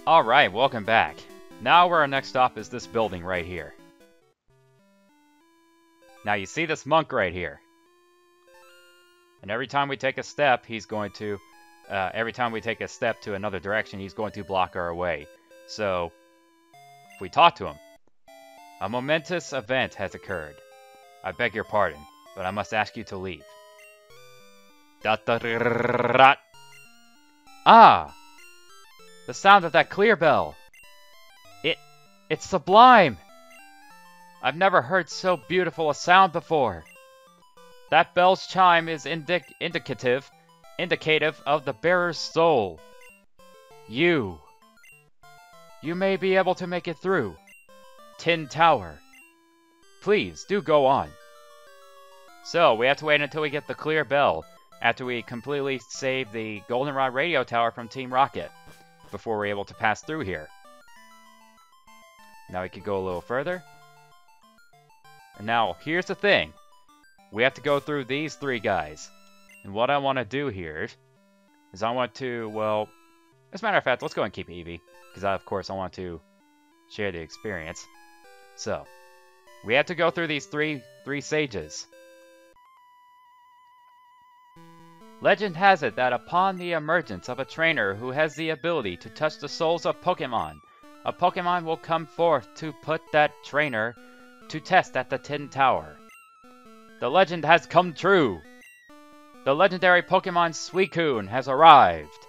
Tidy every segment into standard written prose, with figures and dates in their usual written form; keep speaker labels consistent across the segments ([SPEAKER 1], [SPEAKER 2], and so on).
[SPEAKER 1] Alright, welcome back. Now where our next stop is this building right here. Now you see this monk right here. And every time we take a step, he's going to... every time we take a step to another direction, he's going to block our way. So, if we talk to him, a momentous event has occurred. I beg your pardon, but I must ask you to leave. Ah! The sound of that clear bell! It's sublime! I've never heard so beautiful a sound before. That bell's chime is indicative of the bearer's soul. You may be able to make it through. Tin Tower. Please, do go on. So, we have to wait until we get the clear bell, after we completely save the Goldenrod radio tower from Team Rocket, before we're able to pass through here. Now we could go a little further. And now, here's the thing. We have to go through these three guys. And what I want to do here is I want to, well, as a matter of fact, let's go and keep Eevee. Because, of course, I want to share the experience. So, we have to go through these three sages. Legend has it that upon the emergence of a trainer who has the ability to touch the souls of Pokemon, a Pokemon will come forth to put that trainer to test at the Tin Tower. The legend has come true! The legendary Pokemon Suicune has arrived!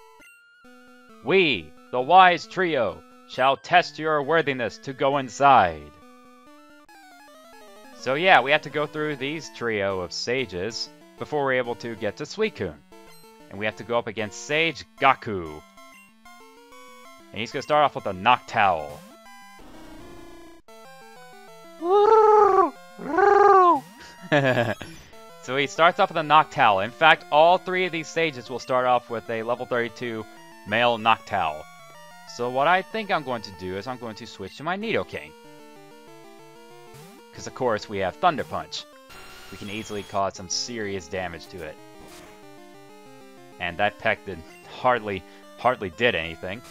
[SPEAKER 1] We, the Wise Trio, shall test your worthiness to go inside. So yeah, we have to go through these trio of sages before we're able to get to Suicune. And we have to go up against Sage Gaku. And he's going to start off with a Noctowl. So he starts off with a Noctowl. In fact, all three of these stages will start off with a level 32 male Noctowl. So what I think I'm going to do is I'm going to switch to my Nidoking. Because of course we have Thunder Punch. We can easily cause some serious damage to it. And that Peck did hardly did anything.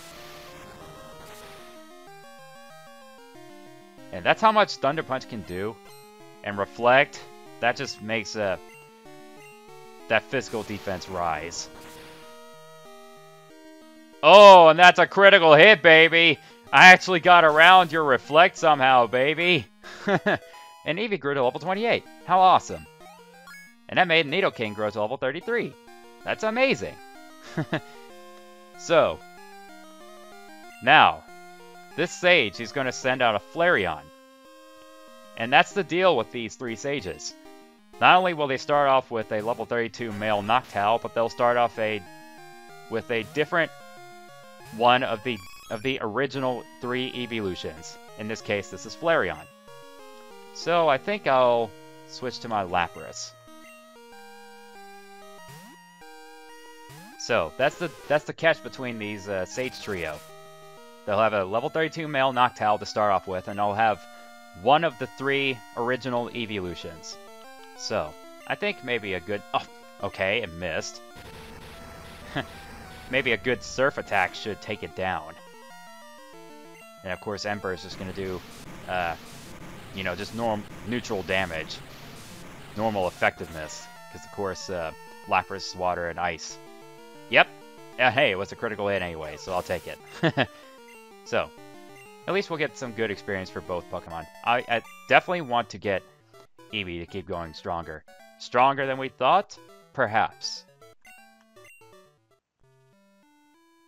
[SPEAKER 1] And that's how much Thunder Punch can do. And Reflect, that just makes that physical defense rise. Oh, and that's a critical hit, baby! I actually got around your Reflect somehow, baby! And Eevee grew to level 28. How awesome. And that made Nidoking grow to level 33. That's amazing. So, now, this Sage is going to send out a Flareon. And that's the deal with these three Sages. Not only will they start off with a level 32 male Noctowl, but they'll start off with a different one of the original three evolutions. In this case, this is Flareon. So I think I'll switch to my Lapras. So that's the catch between these Sage trio. They'll have a level 32 male Noctowl to start off with, and they'll have one of the three original evolutions. So I think maybe a good... Oh, okay, it missed. Maybe a good Surf attack should take it down. And of course Ember is just going to do, you know, just neutral damage. Normal effectiveness. Because of course Lapras, Water, and Ice. Yep. Hey, it was a critical hit anyway, so I'll take it. So, at least we'll get some good experience for both Pokemon. I definitely want to get Eevee to keep going stronger. Stronger than we thought? Perhaps.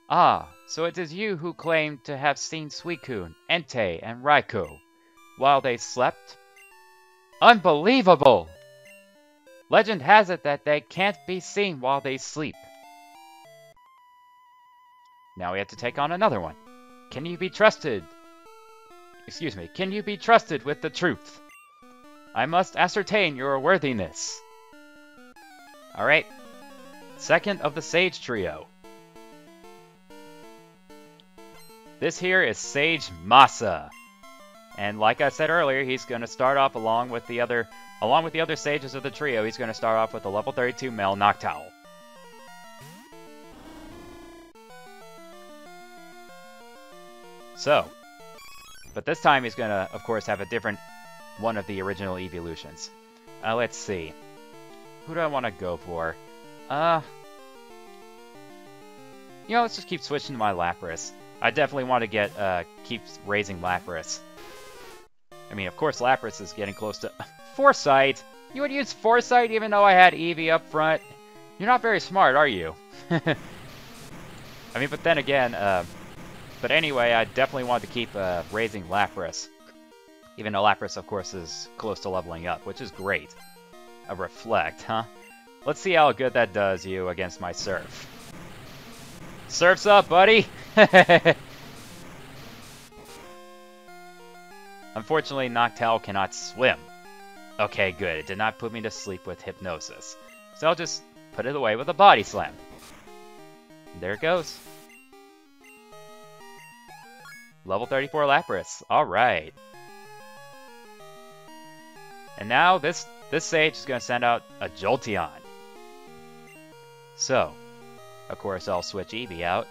[SPEAKER 1] Ah, so it is you who claim to have seen Suicune, Entei, and Raikou while they slept? Unbelievable! Legend has it that they can't be seen while they sleep. Now we have to take on another one. Can you be trusted? Excuse me, can you be trusted with the truth? I must ascertain your worthiness. Alright. Second of the Sage Trio. This here is Sage Masa. And like I said earlier, he's going to start off along with the other sages of the trio, he's going to start off with a level 32 male Noctowl. So, but this time he's gonna, of course, have a different one of the original evolutions. Let's see. Who do I want to go for? You know, let's just keep switching to my Lapras. I definitely want to get, keep raising Lapras. I mean, of course, Lapras is getting close to... Foresight! You would use Foresight even though I had Eevee up front? You're not very smart, are you? I mean, but then again, but anyway, I definitely want to keep, raising Lapras. Even though Lapras, of course, is close to leveling up, which is great. A Reflect, huh? Let's see how good that does you against my Surf. Surf's up, buddy! Unfortunately, Noctowl cannot swim. Okay, good. It did not put me to sleep with Hypnosis. So I'll just put it away with a Body Slam. And there it goes. Level 34 Lapras. Alright. And now this Sage is going to send out a Jolteon. So, of course, I'll switch Eevee out.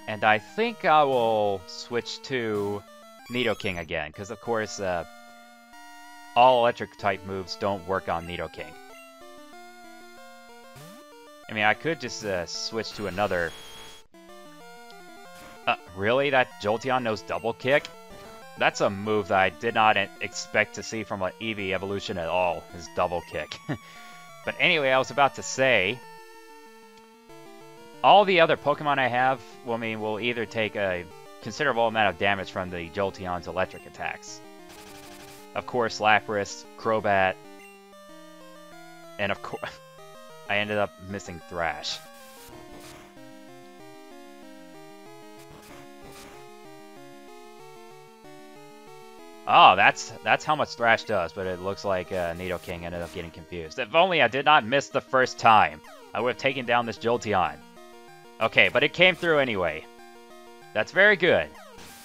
[SPEAKER 1] And I think I will switch to Nidoking again, because of course, all electric type moves don't work on Nidoking. I mean, I could just switch to another... really? That Jolteon knows Double Kick? That's a move that I did not expect to see from an Eevee evolution at all, is Double Kick. But anyway, I was about to say, all the other Pokemon I have, well, I mean, will either take a considerable amount of damage from the Jolteon's electric attacks. Of course, Lapras, Crobat, and of course, I ended up missing Thrash. Oh, that's how much Thrash does, but it looks like Nidoking ended up getting confused. If only I did not miss the first time, I would have taken down this Jolteon. Okay, but it came through anyway. That's very good.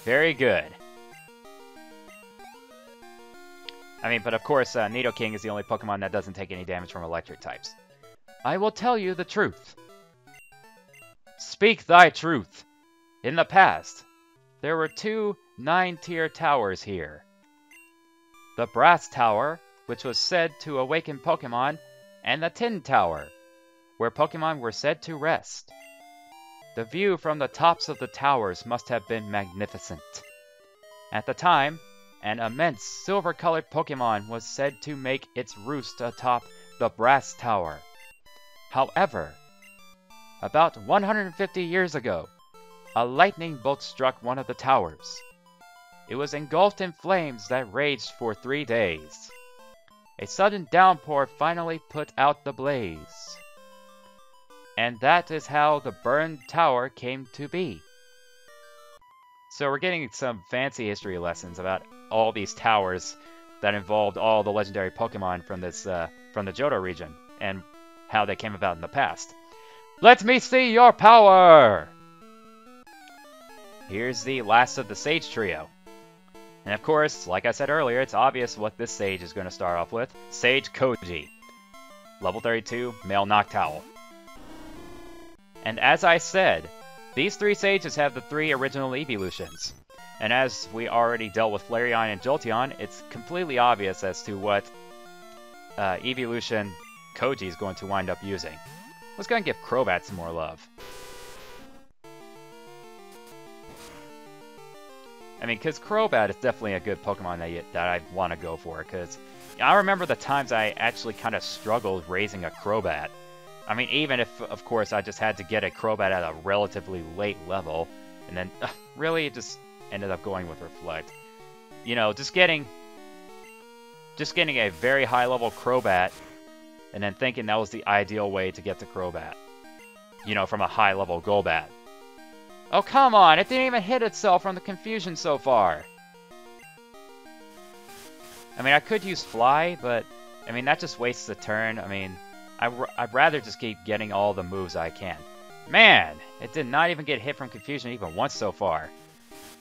[SPEAKER 1] Very good. I mean, but of course, Nidoking is the only Pokemon that doesn't take any damage from electric types. I will tell you the truth. Speak thy truth. In the past, there were 2 9-tier towers here. The Brass Tower, which was said to awaken Pokemon, and the Tin Tower, where Pokemon were said to rest. The view from the tops of the towers must have been magnificent. At the time, an immense silver-colored Pokemon was said to make its roost atop the Brass Tower. However, about 150 years ago, a lightning bolt struck one of the towers. It was engulfed in flames that raged for 3 days. A sudden downpour finally put out the blaze. And that is how the burned tower came to be. So we're getting some fancy history lessons about all these towers that involved all the legendary Pokemon from this from the Johto region and how they came about in the past. Let me see your power! Here's the last of the Sage trio. And of course, like I said earlier, it's obvious what this Sage is going to start off with. Sage Koji. Level 32, Male Noctowl. And as I said, these 3 Sages have the 3 original evolutions. And as we already dealt with Flareon and Jolteon, it's completely obvious as to what evolution Koji is going to wind up using. Let's go and give Crobat some more love. I mean, because Crobat is definitely a good Pokemon that I want to go for, because I remember the times I actually kind of struggled raising a Crobat. I mean, even if, of course, I just had to get a Crobat at a relatively late level, and then, really, it just ended up going with Reflect. You know, just getting a very high-level Crobat, and then thinking that was the ideal way to get to Crobat. You know, from a high-level Golbat. Oh, come on! It didn't even hit itself from the confusion so far! I mean, I could use Fly, but, I mean, that just wastes a turn. I mean, I'd rather just keep getting all the moves I can. Man! It did not even get hit from confusion even once so far.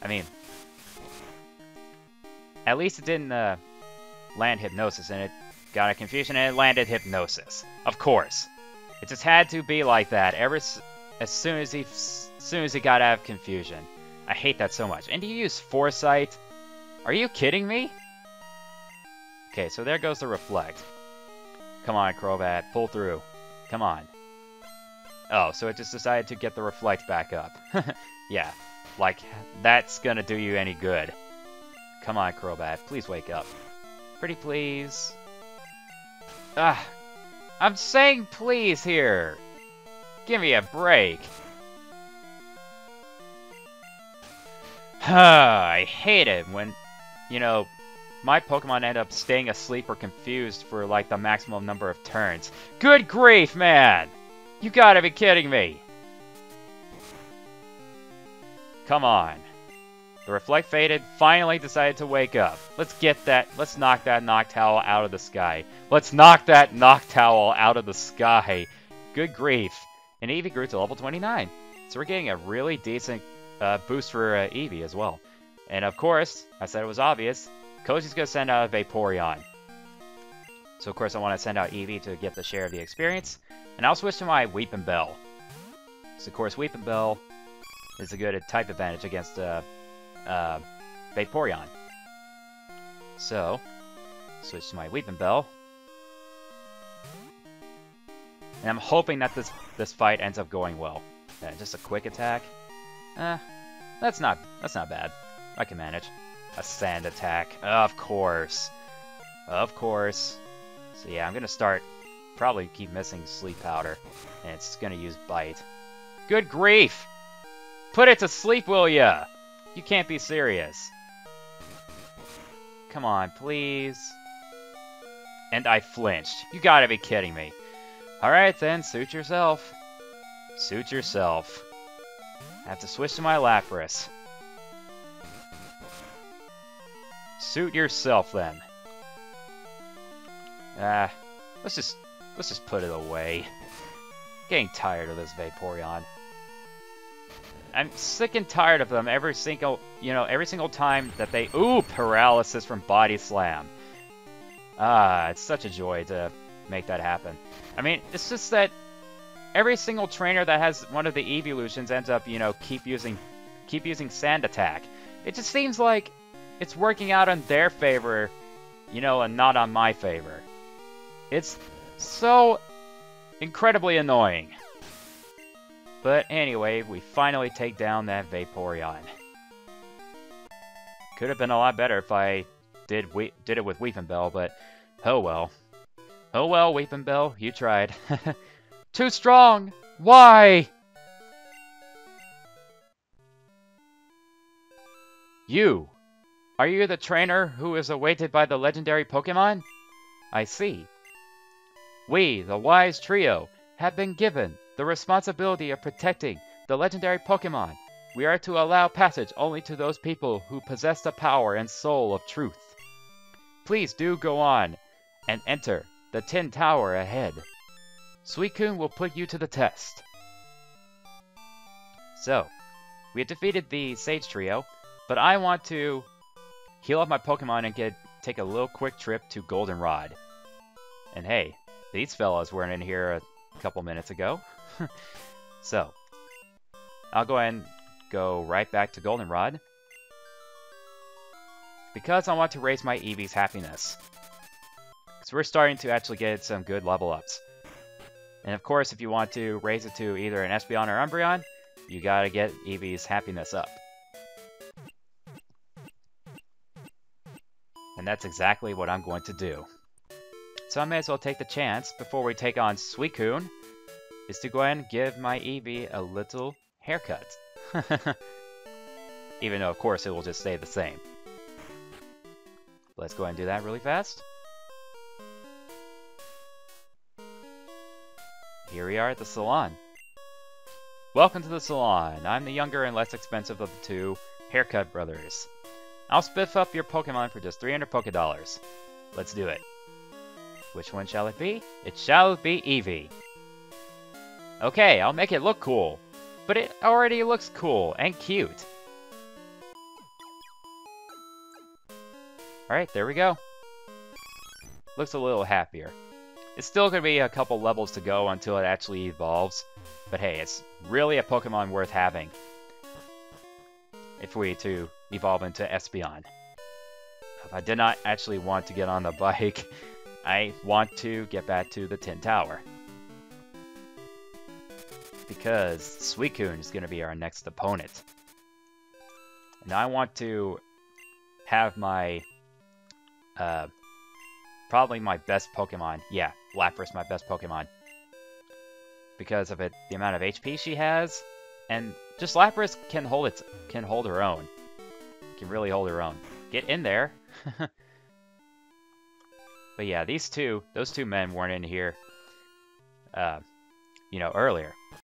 [SPEAKER 1] I mean, at least it didn't land Hypnosis, and it got a confusion and it landed Hypnosis. Of course. It just had to be like that. as soon as he got out of confusion. I hate that so much. And do you use Foresight? Are you kidding me? Okay, so there goes the Reflect. Come on, Crobat, pull through. Come on. Oh, so it just decided to get the Reflect back up. Yeah, like, that's gonna do you any good. Come on, Crobat, please wake up. Pretty please. Ah, I'm saying please here. Give me a break. I hate it when, you know, my Pokemon end up staying asleep or confused for like the maximum number of turns. Good grief, man! You gotta be kidding me! Come on. The Reflect faded, finally decided to wake up. Let's knock that Noctowl out of the sky. Let's knock that Noctowl out of the sky. Good grief. And Eevee grew to level 29. So we're getting a really decent boost for Eevee as well. And of course, I said it was obvious, Koji's going to send out a Vaporeon. So of course I want to send out Eevee to get the share of the experience. And I'll switch to my Weepinbell. So of course Weepinbell is a good type advantage against Vaporeon. So, switch to my Weepinbell. And I'm hoping that this fight ends up going well. Just a quick attack. That's not bad. I can manage. A sand attack. Of course. Of course. So yeah, I'm gonna probably keep missing Sleep Powder. And it's gonna use Bite. Good grief! Put it to sleep, will ya? You can't be serious. Come on, please. And I flinched. You gotta be kidding me. Alright then, suit yourself. Suit yourself. I have to switch to my Lapras. Suit yourself then. Let's just put it away. Getting tired of this Vaporeon. I'm sick and tired of them every single time that they... Ooh, paralysis from Body Slam. It's such a joy to make that happen. I mean, it's just that every single trainer that has one of the evolutions ends up, keep using Sand Attack. It just seems like it's working out in their favor, and not on my favor. It's so incredibly annoying. But anyway, we finally take down that Vaporeon. Could have been a lot better if I did it with Weepinbell, but oh well. Oh well, Weepinbell, you tried. Too strong! Why? You! Are you the trainer who is awaited by the legendary Pokemon? I see. We, the Wise Trio, have been given the responsibility of protecting the legendary Pokemon. We are to allow passage only to those people who possess the power and soul of truth. Please do go on and enter the Tin Tower ahead. Suicune will put you to the test. So, we have defeated the Sage Trio, but I want to heal up my Pokemon and take a little quick trip to Goldenrod. And hey, these fellas weren't in here a couple minutes ago. So, I'll go ahead and go right back to Goldenrod. Because I want to raise my Eevee's happiness. Because we're starting to actually get some good level ups. And of course, if you want to raise it to either an Espeon or Umbreon, you gotta get Eevee's happiness up. And that's exactly what I'm going to do. So I may as well take the chance, before we take on Suicune, is to go ahead and give my Eevee a little haircut. Even though, of course, it will just stay the same. Let's go ahead and do that really fast. Here we are at the salon. Welcome to the salon. I'm the younger and less expensive of the two haircut brothers. I'll spiff up your Pokemon for just 300 Pokédollars. Let's do it. Which one shall it be? It shall be Eevee. Okay, I'll make it look cool. But it already looks cool and cute. Alright, there we go. Looks a little happier. It's still going to be a couple levels to go until it actually evolves. But hey, it's really a Pokemon worth having. If we to evolve into Espeon. If I did not actually want to get on the bike, I want to get back to the Tin Tower. Because Suicune is going to be our next opponent. And I want to have my, probably my best Pokemon. Yeah, Lapras, my best Pokemon. Because of the amount of HP she has. And just Lapras can hold her own. Can really hold her own. Get in there. But yeah, those two men weren't in here, you know, earlier.